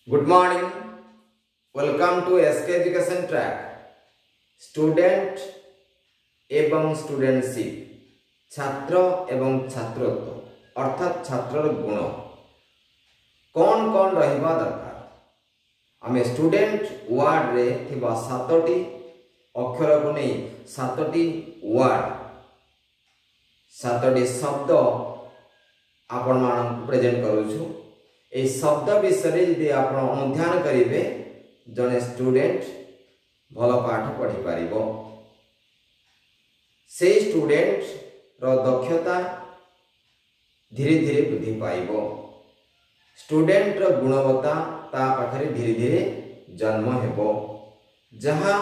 Good morning. Welcome to SK Education Track. Student एवं studentship छात्र एवं छात्रत्व अर्थात छात्रर गुण कौन कौन रहिबा दरकार। आमे स्टूडेंट वर्ड रे थिबा सातटी अक्षर को नहीं सातटी वर्ड सातटी शब्द आपण मान प्रेजेंट करूछु। ए शब्द विषय यदि आपण अनुध्यान करिवे जने स्टूडेंट भल पाठ पढ़ी पारिबो। से स्टूडेंट रो दक्षता धीरे धीरे वृद्धि पाइबो। स्टूडेंट रो गुणवत्ता ता पाखरे धीरे धीरे जन्म हेबो जहा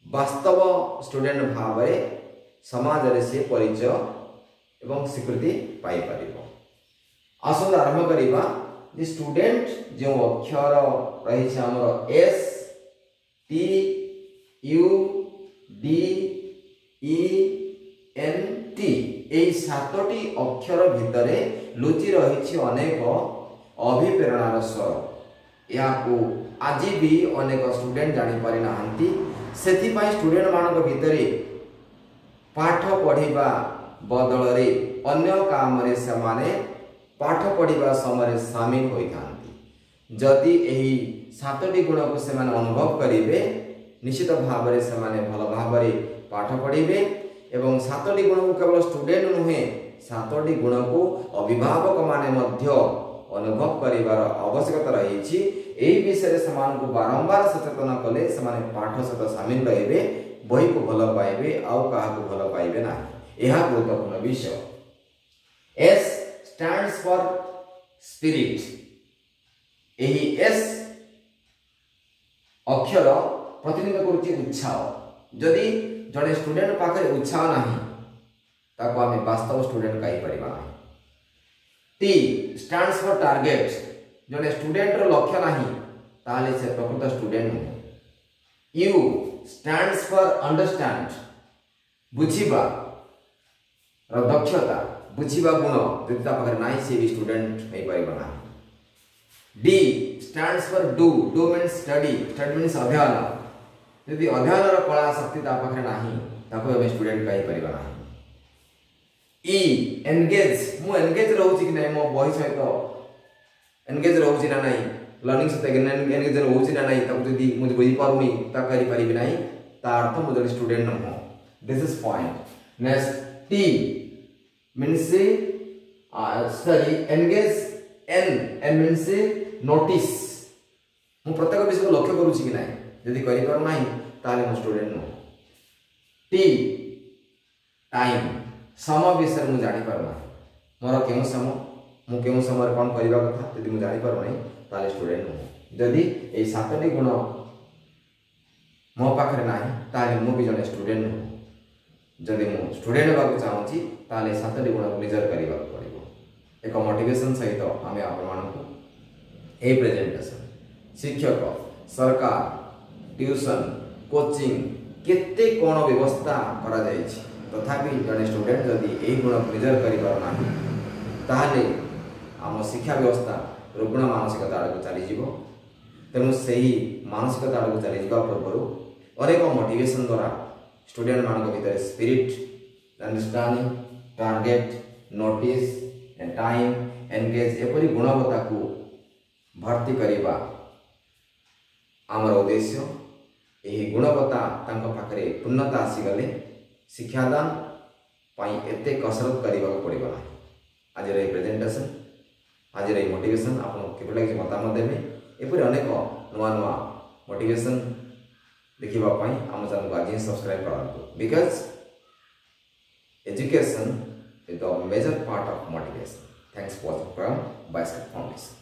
वास्तव स्टूडेंट भावरे समाज रे से परिचय एवं स्वीकृति पाई पारिबो। आसो आरंभ करिबा जे स्टूडेंट जो अक्षर रही छै हमर S T U D E N T ए सातटी अक्षर भितरे लुचि रही छै अनेक अभिप्रेरणार स्वर। याकू आज भी अनेक स्टूडेंट जानि पारि नाहंती। सेथि पई स्टूडेंट मानक भितरे पाठ पढ़िबा बदल रे अन्य काम रे समाने पाठ पढ़िबा समय शामिल होई थांती। जदि एही सातटी गुण को से अनुभव करिवे निश्चित भाव में से भल भाव पाठ पढ़िबे एवं सातटी गुण को केवल स्टूडेंट नुहे सातटी गुण को अभिभावक माने मध्य अनुभव करिवार आवश्यकता रही। एही विषय से बारंबार सचेतन कले से पाठ सहित शामिल रहिबे बही को भल पाइबे आउ काहा को भल पाइबे ना। यह गुरुत्वपूर्ण विषय। S stands for spirit। एही एस अक्षर प्रतिनिधित्व करुछि उत्साह। जदि जड़े स्टूडेंट पाखे उत्साह नाही ताको आमे वास्तव स्टूडेंट कहि परिबा नाही। T stands for target. जड़े स्टूडेंट रो लक्ष्य नाही ताले से प्रकृत स्टूडेंट नुहे। यू stands for अंडरस्टैंड बुझिबा रो दक्षता बुझिबा गुण जदि ता पाखे नाही से भी स्टूडेंट होई परिबा नाही। D stands for do. Do means study. Study means अध्ययन। यदि अध्ययन रो कला शक्ति ता पाखे नाही ताको हम स्टूडेंट कहि परिबा नाही। ई एंगेज मु एंगेज रहउछि कि नाही मो बही सहित एंगेज रहउछि ना नाही लर्निंग सहित एंगेज रहउछि ना नाही ताको यदि मु बुझि पारुनी ता करि परिबि नाही ता अर्थ मु जदि स्टूडेंट न हो। This is point. Next T means study engage n means notice मु प्रत्येक विषय को लक्ष्य करूछि कि नाही यदि करि पार नाही ताले मु स्टूडेंट नो। टी टाइम समय विषय मु जानि पार नाही मोर केउ समय मु केउ समय कोन करिबा कथा यदि मु जानि पार नाही ताले स्टूडेंट नो। यदि ए सातटी गुण मो पाखरे नाही ताले मु भी जने स्टूडेंट नो। जदि मु स्टूडेंट होगा चाहूँगी ताले सातटी गुण को निजर करने पड़ो। एक मोटिवेशन सहित आम आप ए प्रेजेंटेशन शिक्षक सरकार ट्यूशन कोचिंग केते कौन व्यवस्था करा जाय छी तथापि जड़े स्टूडेंट जदि ए गुण को निजर कर आम शिक्षा व्यवस्था रुग्ण मानसिकता आड़ को चली जीवो। तेणु से मानसिकता आड़ को चली जावा पूर्व अनेक मोटिवेशन द्वारा स्टूडेंट मान भीतर spirit understanding target notice and time engage एपरी गुणवत्ता को भर्ती करवा आमर उद्देश्य। यही गुणवत्ता तांको पाखरे पूर्णता आसीगले शिक्षादान पाई एते कसरत करने को पड़ो ना। आज प्रेजेंटेशन आज मोटिवेशन आपको केवल किसी मतामत देवे एपरी अनेक नुआ नुआ मोटिवेशन देखिबा पाई आम चैनल को आज सब्सक्राइब करंतु। Because education is the major part of motivation. Thanks for watching from Bayscot foundation.